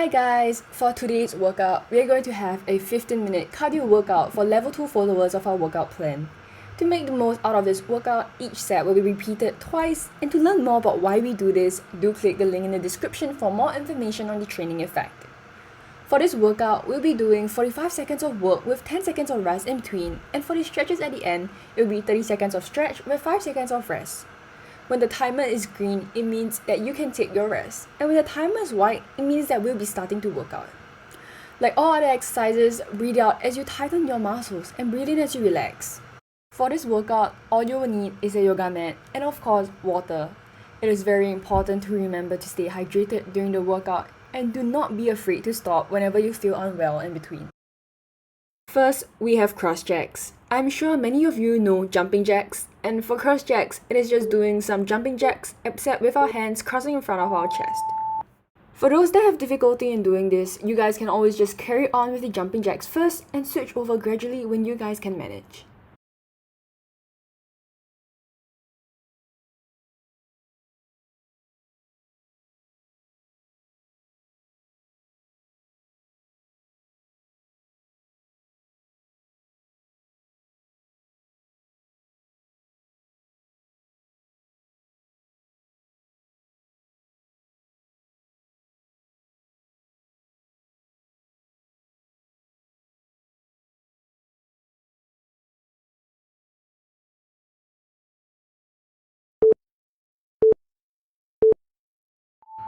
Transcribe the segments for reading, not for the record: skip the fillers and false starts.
Hi guys, for today's workout, we are going to have a 15-minute cardio workout for level 2 followers of our workout plan. To make the most out of this workout, each set will be repeated twice, and to learn more about why we do this, do click the link in the description for more information on the training effect. For this workout, we'll be doing 45 seconds of work with 10 seconds of rest in between, and for the stretches at the end, it will be 30 seconds of stretch with 5 seconds of rest. When the timer is green, it means that you can take your rest. And when the timer is white, it means that we'll be starting to work out. Like all other exercises, breathe out as you tighten your muscles and breathe in as you relax. For this workout, all you will need is a yoga mat and of course, water. It is very important to remember to stay hydrated during the workout and do not be afraid to stop whenever you feel unwell in between. First, we have cross jacks. I'm sure many of you know jumping jacks, and for cross jacks, it is just doing some jumping jacks except with our hands crossing in front of our chest. For those that have difficulty in doing this, you guys can always just carry on with the jumping jacks first and switch over gradually when you guys can manage.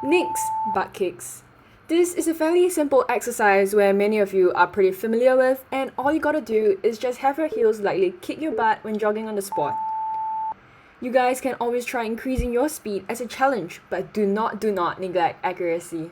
Next, butt kicks. This is a fairly simple exercise where many of you are pretty familiar with, and all you gotta do is just have your heels lightly kick your butt when jogging on the spot. You guys can always try increasing your speed as a challenge, but do not neglect accuracy.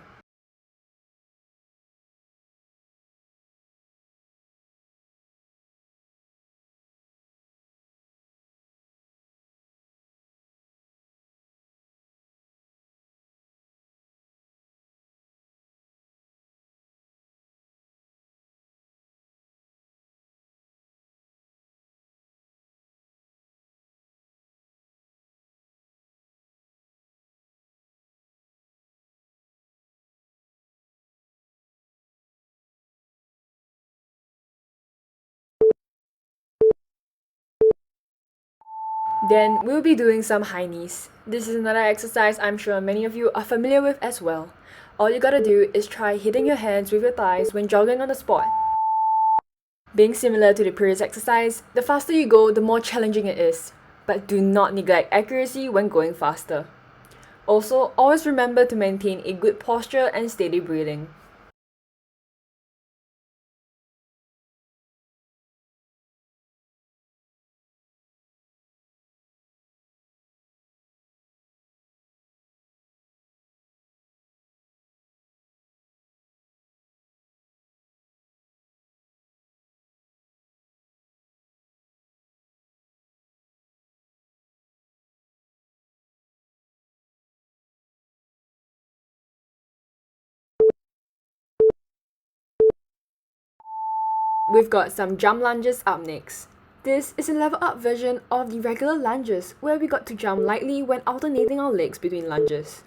Then we'll be doing some high knees. This is another exercise I'm sure many of you are familiar with as well. All you gotta do is try hitting your hands with your thighs when jogging on the spot. Being similar to the previous exercise, the faster you go, the more challenging it is. But do not neglect accuracy when going faster. Also, always remember to maintain a good posture and steady breathing. We've got some jump lunges up next. This is a level up version of the regular lunges where we got to jump lightly when alternating our legs between lunges.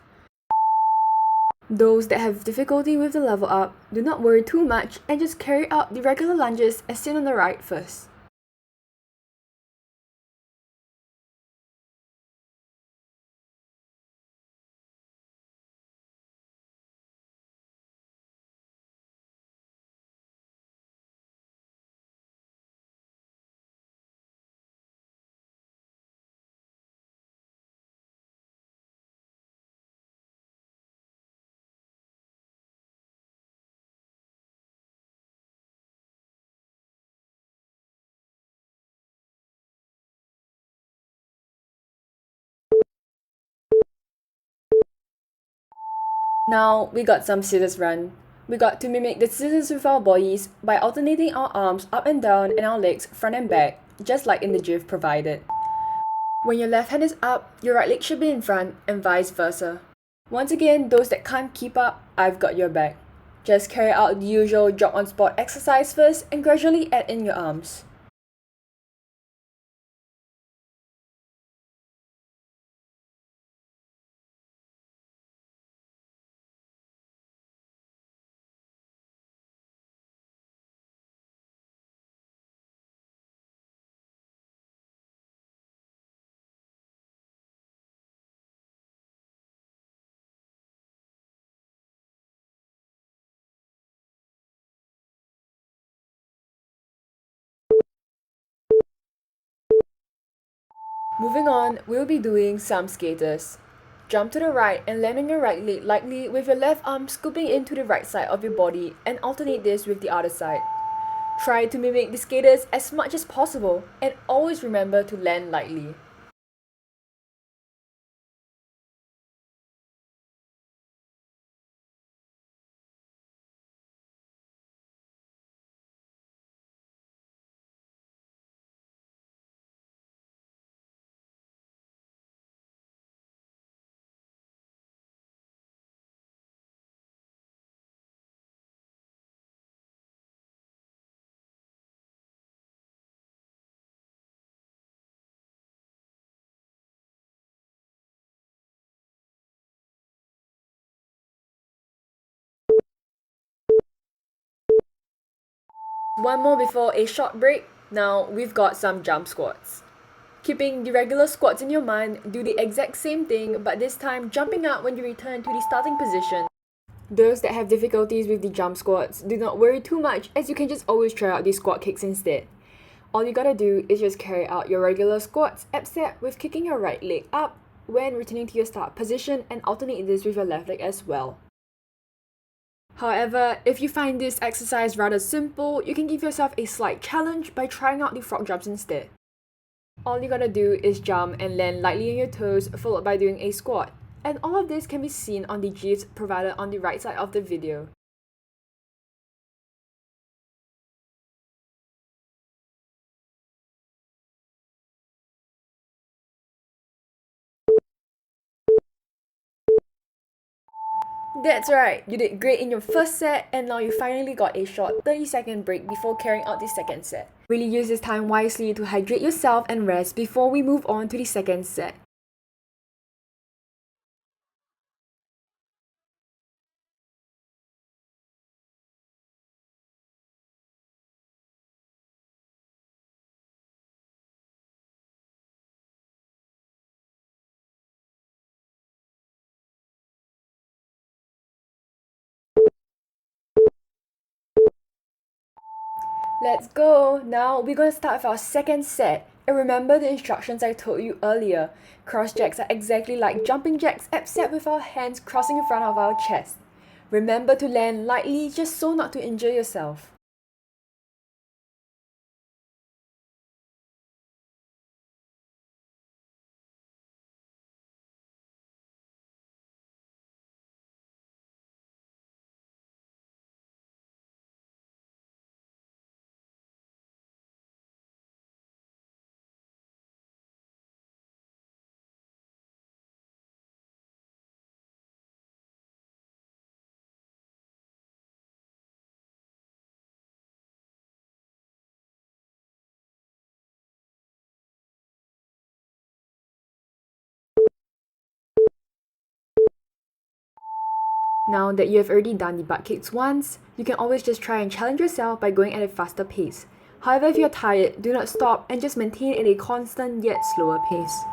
Those that have difficulty with the level up, do not worry too much and just carry out the regular lunges as seen on the right first. Now we got some scissors run. We got to mimic the scissors with our bodies by alternating our arms up and down and our legs front and back, just like in the GIF provided. When your left hand is up, your right leg should be in front and vice versa. Once again, those that can't keep up, I've got your back. Just carry out the usual jog on spot exercise first and gradually add in your arms. Moving on, we'll be doing some skaters. Jump to the right and land on your right leg lightly with your left arm scooping into the right side of your body and alternate this with the other side. Try to mimic the skaters as much as possible and always remember to land lightly. One more before a short break. Now we've got some jump squats. Keeping the regular squats in your mind, do the exact same thing, but this time jumping up when you return to the starting position. Those that have difficulties with the jump squats, do not worry too much as you can just always try out these squat kicks instead. All you gotta do is just carry out your regular squats except with kicking your right leg up when returning to your start position and alternate this with your left leg as well. However, if you find this exercise rather simple, you can give yourself a slight challenge by trying out the frog jumps instead. All you gotta do is jump and land lightly on your toes, followed by doing a squat. And all of this can be seen on the GIFs provided on the right side of the video. That's right, you did great in your first set and now you finally got a short 30-second break before carrying out the second set. Really use this time wisely to hydrate yourself and rest before we move on to the second set. Let's go! Now we're gonna start with our second set. And remember the instructions I told you earlier. Cross jacks are exactly like jumping jacks except with our hands crossing in front of our chest. Remember to land lightly just so not to injure yourself. Now that you have already done the butt kicks once, you can always just try and challenge yourself by going at a faster pace. However, if you're tired, do not stop and just maintain at a constant yet slower pace.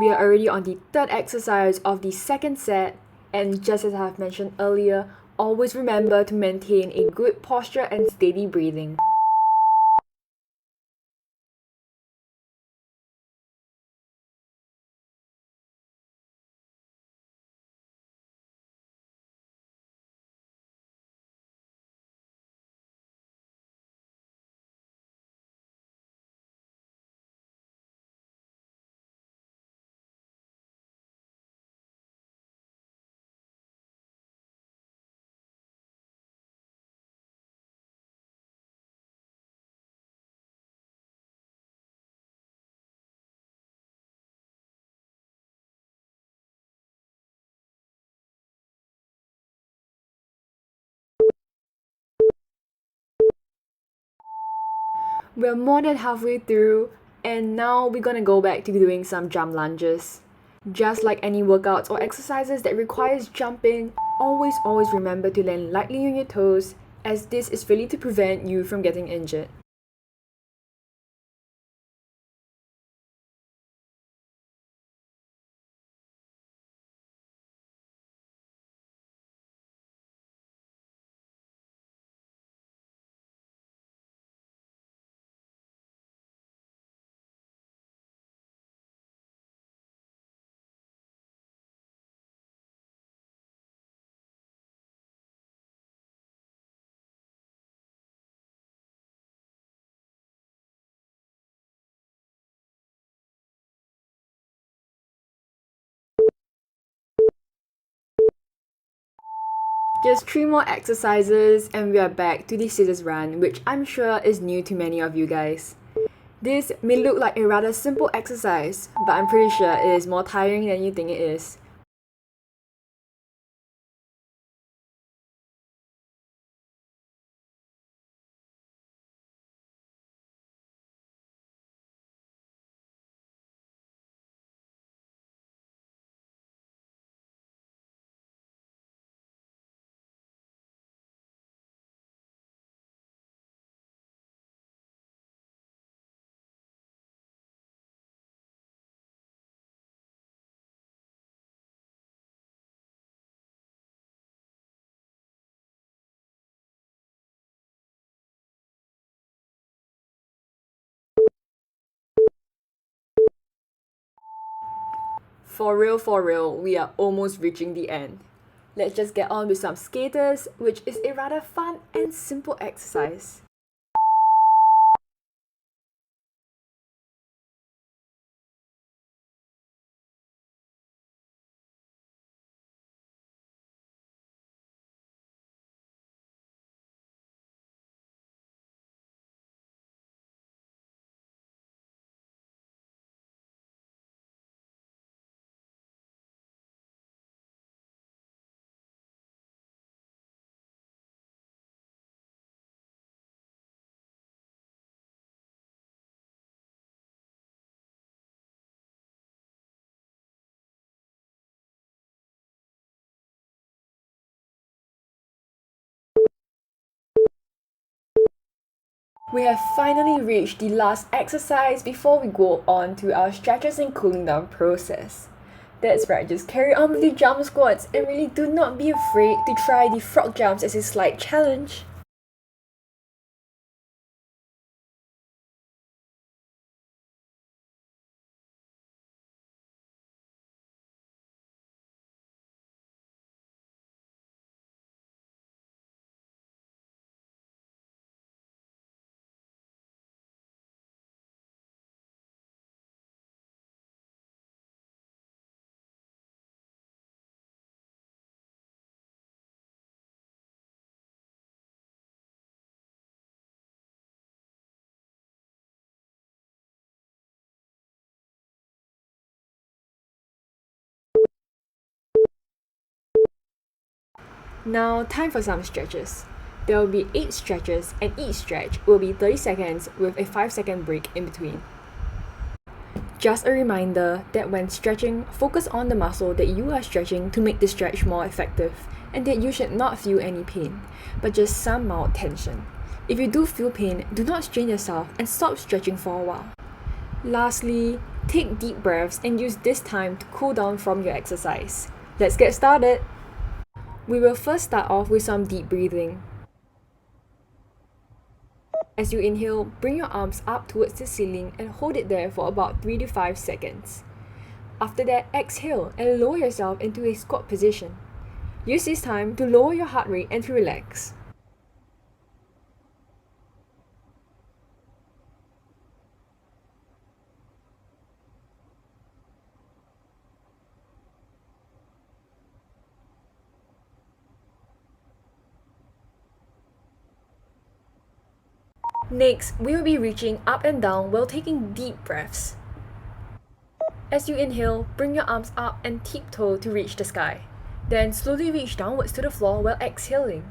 We are already on the third exercise of the second set, and just as I have mentioned earlier, always remember to maintain a good posture and steady breathing. We're more than halfway through, and now we're gonna go back to doing some jump lunges. Just like any workouts or exercises that requires jumping, always remember to land lightly on your toes, as this is really to prevent you from getting injured. Just 3 more exercises and we are back to the scissors run, which I'm sure is new to many of you guys. This may look like a rather simple exercise, but I'm pretty sure it is more tiring than you think it is. For real, we are almost reaching the end. Let's just get on with some skaters, which is a rather fun and simple exercise. We have finally reached the last exercise before we go on to our stretches and cooling down process. That's right, just carry on with the jump squats and really do not be afraid to try the frog jumps as a slight challenge. Now, time for some stretches. There will be 8 stretches, and each stretch will be 30 seconds with a 5-second break in between. Just a reminder that when stretching, focus on the muscle that you are stretching to make the stretch more effective, and that you should not feel any pain, but just some mild tension. If you do feel pain, do not strain yourself and stop stretching for a while. Lastly, take deep breaths and use this time to cool down from your exercise. Let's get started! We will first start off with some deep breathing. As you inhale, bring your arms up towards the ceiling and hold it there for about 3 to 5 seconds. After that, exhale and lower yourself into a squat position. Use this time to lower your heart rate and to relax. Next, we will be reaching up and down while taking deep breaths. As you inhale, bring your arms up and tiptoe to reach the sky. Then slowly reach downwards to the floor while exhaling.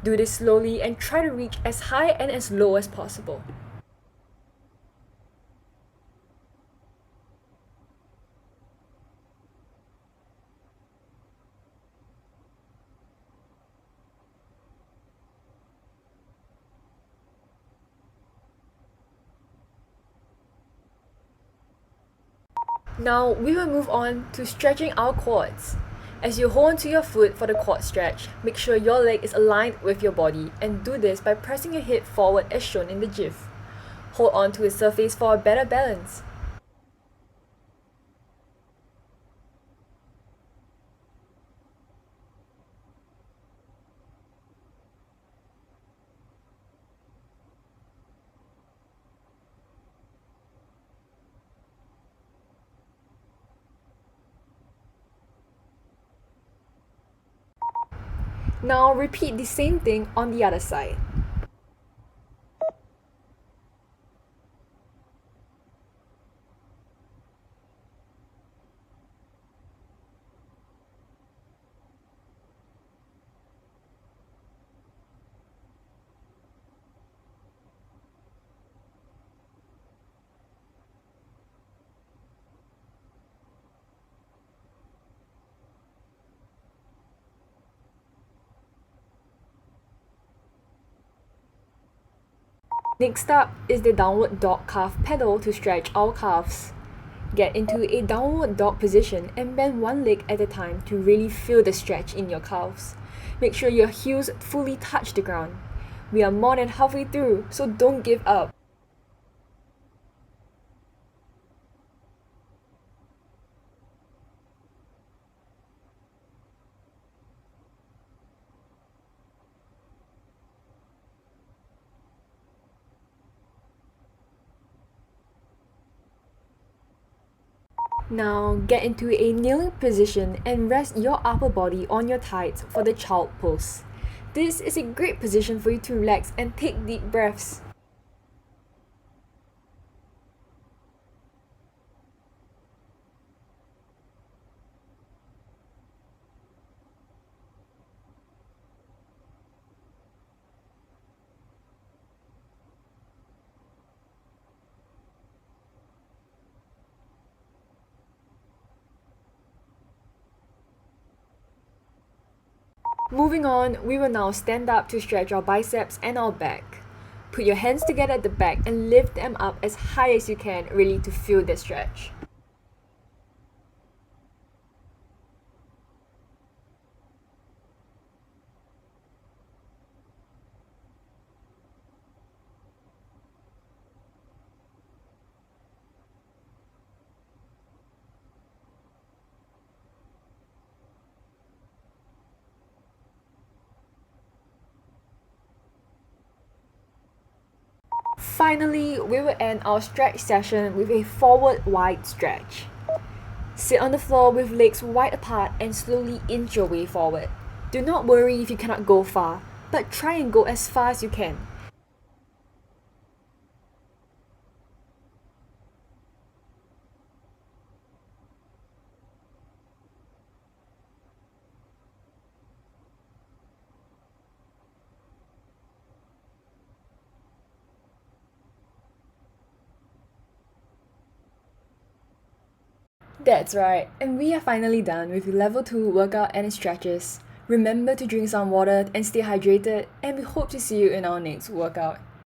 Do this slowly and try to reach as high and as low as possible. Now we will move on to stretching our quads. As you hold onto your foot for the quad stretch, make sure your leg is aligned with your body and do this by pressing your hip forward as shown in the GIF. Hold on to a surface for a better balance. Now repeat the same thing on the other side. Next up is the downward dog calf pedal to stretch our calves. Get into a downward dog position and bend one leg at a time to really feel the stretch in your calves. Make sure your heels fully touch the ground. We are more than halfway through, so don't give up. Now get into a kneeling position and rest your upper body on your thighs for the child pose. This is a great position for you to relax and take deep breaths. Moving on, we will now stand up to stretch our biceps and our back. Put your hands together at the back and lift them up as high as you can, really to feel the stretch. Finally, we will end our stretch session with a forward wide stretch. Sit on the floor with legs wide apart and slowly inch your way forward. Do not worry if you cannot go far, but try and go as far as you can. That's right, and we are finally done with level 2 workout and stretches. Remember to drink some water and stay hydrated, and we hope to see you in our next workout.